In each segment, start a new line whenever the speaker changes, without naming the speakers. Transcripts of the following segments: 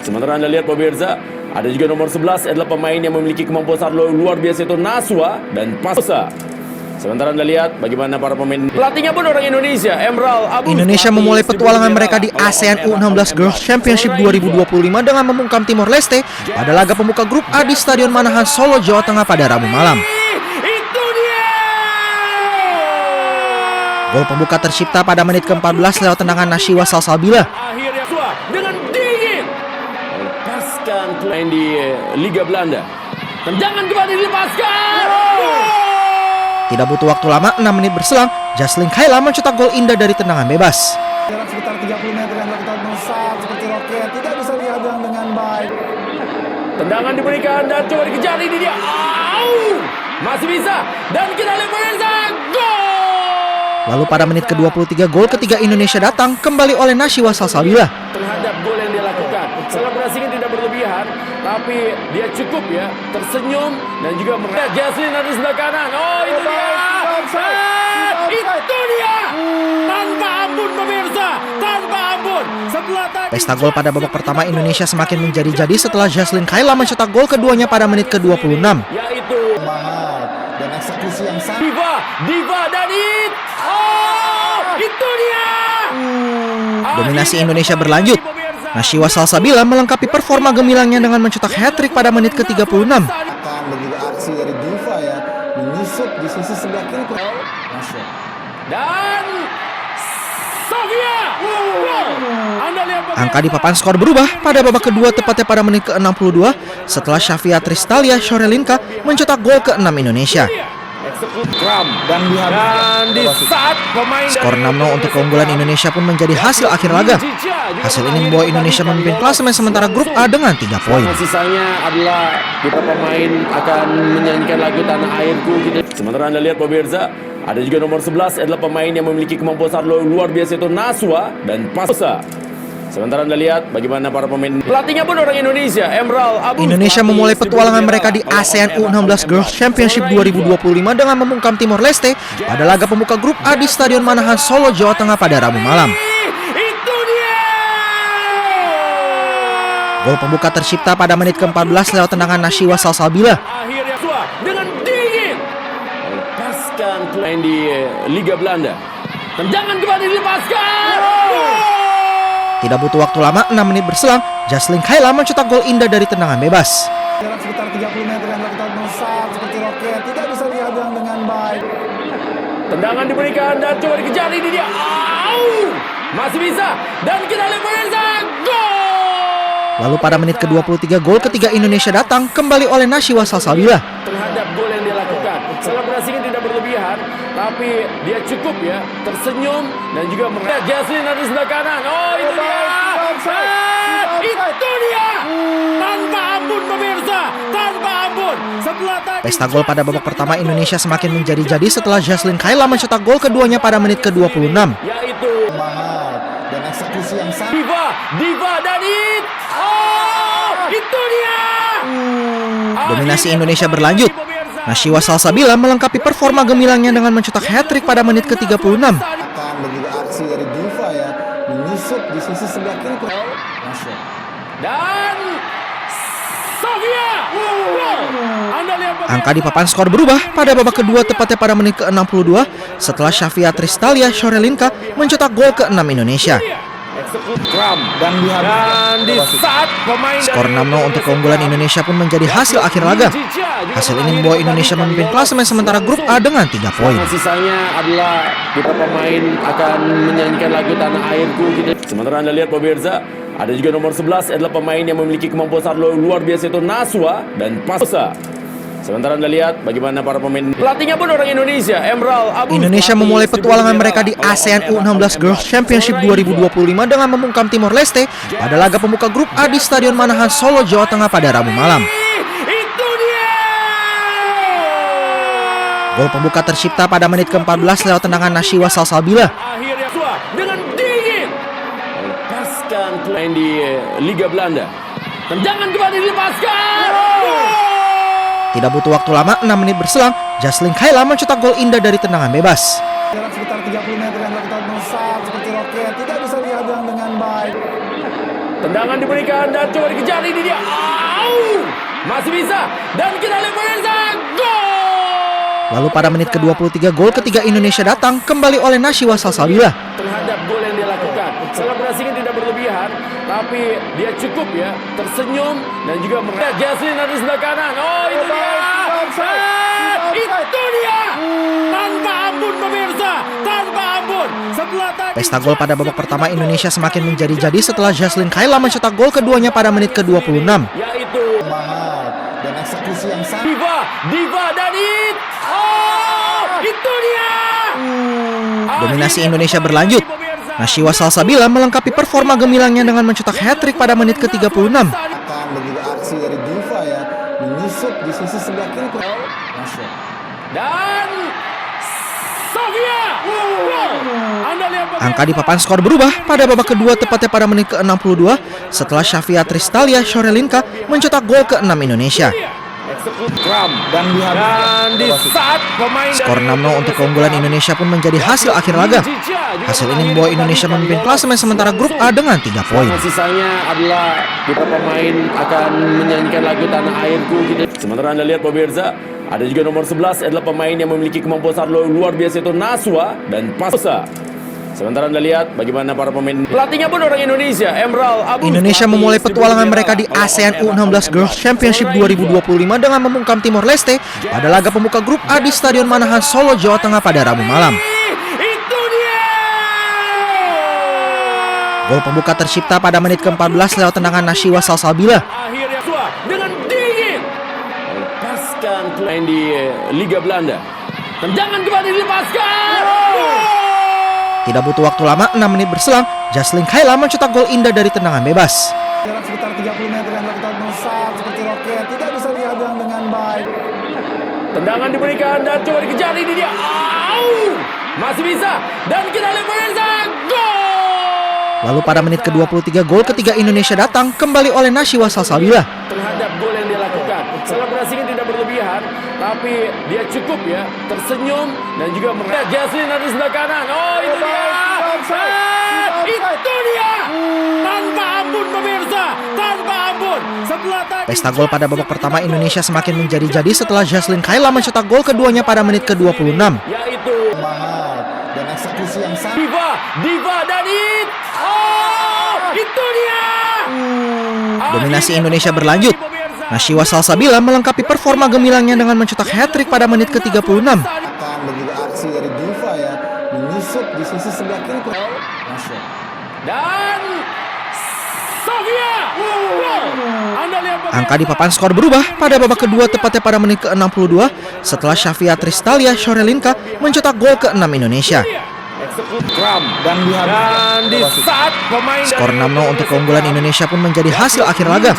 Sementara Anda lihat pemirsa, ada juga nomor 11 adalah pemain yang memiliki kemampuan sangat luar biasa, itu Naswa dan Pasa. Sementara Anda lihat bagaimana para pemain, pelatihnya pun orang Indonesia, Emerald Abu.
Indonesia memulai petualangan mereka di ASEAN U16 Girls Championship 2025 dengan membungkam Timor Leste pada laga pembuka grup A di Stadion Manahan, Solo, Jawa Tengah pada Rabu malam.
Itu dia!
Gol pembuka tercipta pada menit ke-14 lewat tendangan Nashiwa Salsabila.
Akhirnya dengan dingin melepaskan pemain di Liga Belanda. Tendangan kembali dilepaskan.
Tidak butuh waktu lama, 6 menit berselang, Jaslyn Kayla mencetak gol indah dari tendangan bebas.
Jarak sekitar 30 meter yang dilakukan melesat seperti roket, tidak bisa dihadang dengan baik.
Tendangan diberikan dan coba dikejar, ini dia. Au! Masih bisa dan kita lihat pemirsa, gol!
Lalu pada menit ke-23 gol ketiga Indonesia datang kembali oleh Nashiwa Salsabila.
Terhadap gol yang dia lakukan, selebrasinya tidak berlebihan, tapi dia cukup ya tersenyum dan juga melihat Jaslyn dari sebelah kanan. Oh, itu dia! Itu dia! Tanpa ampun pemirsa, tanpa ampun. Setelah tadi
Pesta gol pada babak pertama Indonesia semakin menjadi-jadi setelah Jaslyn Kayla mencetak gol keduanya pada menit ke-26.
yaitu
Mahal dan eksekusi yang sangat.
Diva dan itu dia!
Dominasi Indonesia berlanjut. Nashiwa Salsabila melengkapi performa gemilangnya dengan mencetak hat-trick pada menit ke-36.
Akan begitu aksi dari Diva ya, menyusup di sisi sebelah kiri. Masuk.
Dan Sofia! Anda lihat
Angka di papan skor berubah pada babak kedua tepatnya pada menit ke-62 setelah Shafia Tristalia Shorelinka mencetak gol ke-6 Indonesia.
dan di saat pemain
Skor 6-0 untuk keunggulan Indonesia pun menjadi hasil akhir laga. Hasil ini membawa Indonesia memimpin klasemen sementara grup A dengan 3 poin.
Sisanya adalah kita pemain akan menyanyikan lagu Tanah Airku gitu. Sementara Anda lihat pemirsa, ada juga nomor 11 adalah pemain yang memiliki kemampuan sangat luar biasa, itu Naswa dan Pasa. Sementara Anda lihat bagaimana para pemain, pelatihnya pun orang Indonesia, Emerald Abu.
Indonesia memulai petualangan mereka di ASEAN U16 Girls Championship 2025 dengan membungkam Timor Leste pada laga pembuka grup A di Stadion Manahan, Solo, Jawa Tengah pada Rabu malam.
Itu dia!
Gol pembuka tercipta pada menit ke-14 lewat tendangan Nashiwa Salsabila.
Akhirnya dengan dingin melepaskan pemain di Liga Belanda. Tendangan kembali dilepaskan.
Tidak butuh waktu lama, 6 menit berselang, Jaslyn Kayla mencetak gol indah dari tendangan bebas.
Jarak sekitar 30 meter yang dilakukan melesat seperti roket, tidak bisa dihadang dengan baik.
Tendangan diberikan dan coba dikejar, ini dia. Au! Masih bisa dan kita lihat pemirsa, gol!
Lalu pada menit ke-23 gol ketiga Indonesia datang kembali oleh Nashiwa Salsabila.
Terhadap gol yang dia lakukan, selebrasinya tidak berlebihan, tapi dia cukup ya tersenyum dan juga melihat Jaslyn dari sebelah kanan. Oh, itu dia! Itu dia! Tanpa ampun pemirsa, tanpa ampun. Setelah tadi
Pesta gol pada babak pertama Indonesia semakin menjadi-jadi setelah Jaslyn Kayla mencetak gol keduanya pada menit ke-26.
yaitu
Mahal dan eksekusi yang sangat.
Diva dan itu dia!
Dominasi Indonesia berlanjut. Nashiwa Salsabila melengkapi performa gemilangnya dengan mencetak hat-trick pada menit ke-36.
Akan begitu aksi dari Diva ya, menyusup di sisi sebelah kiri. Masuk.
Dan Sofia! Anda lihat
Angka di papan skor berubah pada babak kedua tepatnya pada menit ke-62 setelah Shafia Tristalia Shorelinka mencetak gol ke-6 Indonesia.
dan di saat pemain
Skor 6-0 untuk keunggulan Indonesia pun menjadi hasil akhir laga. Hasil ini membawa Indonesia memimpin klasemen sementara grup A dengan 3 poin.
Sisanya adalah kita pemain akan menyanyikan lagu Tanah Airku gitu. Sementara Anda lihat pemirsa, ada juga nomor 11 adalah pemain yang memiliki kemampuan sangat luar biasa, itu Naswa dan Pasa. Sementara Anda lihat bagaimana para pemain, pelatihnya pun orang Indonesia, Emerald Abu.
Indonesia memulai petualangan mereka di ASEAN U16 Girls Championship 2025 dengan membungkam Timor Leste pada laga pembuka grup A di Stadion Manahan, Solo, Jawa Tengah pada Rabu malam.
Itu dia!
Gol pembuka tercipta pada menit ke-14 lewat tendangan Nashiwa Salsabila.
Akhirnya dengan dingin melepaskan pemain di Liga Belanda. Tendangan kembali dilepaskan.
Tidak butuh waktu lama, 6 menit berselang, Jaslyn Kayla mencetak gol indah dari tendangan bebas.
Jarak sekitar 30 meter yang dilakukan melesat seperti roket, tidak bisa dihadang dengan baik.
Tendangan diberikan dan coba dikejar, ini dia. Au! Masih bisa. Dan kita lihat pemirsa, gol!
Lalu pada menit ke-23 gol ketiga Indonesia datang kembali oleh Nashiwa Salsabila.
Terhadap gol yang dia lakukan, selebrasinya tidak berlebihan, tapi dia cukup ya tersenyum dan juga melihat Jaslin ada di sebelah kanan. Oh, itu dia. Itu dia. Tanpa ampun pemirsa, tanpa ampun. Setelah tadi
Pesta gol pada babak pertama Indonesia semakin menjadi-jadi setelah Jaslin Kayla mencetak gol keduanya pada menit ke-26.
yaitu
mahal dan eksekusi yang sangat
Diva dan itu dia.
Dominasi Indonesia berlanjut. Nashiwa Salsabila melengkapi performa gemilangnya dengan mencetak hat-trick pada menit ke-36.
akan begitu aksi dari Diva ya, menyusup di sisi sebelah kiri. Masuk.
Dan Sofia. Anda lihat
Angka di papan skor berubah pada babak kedua tepatnya pada menit ke-62 setelah Shafia Tristalia Shorelinka mencetak gol ke-6 Indonesia.
Dan
di saat pemain
Skor 6-0 untuk keunggulan Indonesia pun menjadi hasil akhir laga. Hasil ini membawa Indonesia memimpin klasemen sementara grup A dengan 3 poin.
Sisanya adalah kita pemain akan menyanyikan lagu Tanah Airku. Sementara Anda lihat pemirsa, ada juga nomor 11 adalah pemain yang memiliki kemampuan sangat luar biasa, itu Naswa dan Pasa. Sementara Anda lihat bagaimana para pemain, pelatihnya pun orang Indonesia, Emral Abu.
Indonesia memulai petualangan mereka di ASEAN U16 Girls Championship 2025 dengan membungkam Timor Leste pada laga pembuka grup A di Stadion Manahan Solo, Jawa Tengah pada Rabu malam.
Itu dia.
Gol pembuka tercipta pada menit ke-14 lewat tendangan Nashiwa Salsabila.
Akhirnya dengan dingin lepaskan main di Liga Belanda. Tendangan kembali dilepaskan.
Tidak butuh waktu lama, 6 menit berselang, Jaslin Kayla mencetak gol indah dari tendangan bebas.
jarak sekitar 30 meter yang dilakukan melesat seperti roket, tidak bisa dihadang dengan baik.
Tendangan diberikan dan coba dikejar, ini dia. Au! Masih bisa. Dan kita lihat pemirsa, gol!
Lalu pada menit ke-23 gol ketiga Indonesia datang kembali oleh Nashiwa Salsabila.
Terhadap gol yang dia lakukan, selebrasinya tidak berlebihan, tapi dia cukup ya tersenyum dan juga melihat Jaslin ada di sebelah kanan. Oh, itu dia. Itu dia. Tanpa ampun pemirsa, tanpa ampun. Setelah tadi
Pesta gol pada babak pertama Indonesia semakin menjadi-jadi setelah Jaslin Kayla mencetak gol keduanya pada menit ke-26.
yaitu
Mahal dan eksekusi yang sangat
Diva dan itu dia.
Dominasi Indonesia berlanjut. Nashiwa Salsabila melengkapi performa gemilangnya dengan mencetak hat-trick pada menit ke-36.
akan begitu aksi dari Diva ya, menyusup di sisi sebelah kiri. Masuk.
Dan Sofia. Anda lihat
Angka di papan skor berubah pada babak kedua tepatnya pada menit ke-62 setelah Shafia Tristalia Shorelinka mencetak gol ke-6 Indonesia.
Dan
di saat pemain
Skor 6-0 untuk keunggulan Indonesia pun menjadi hasil akhir laga.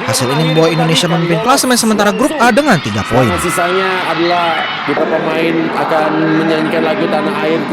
Hasil ini membawa Indonesia memimpin klasemen sementara grup A dengan 3 poin.
Sisanya adalah kita pemain akan menyanyikan lagu Tanah Airku.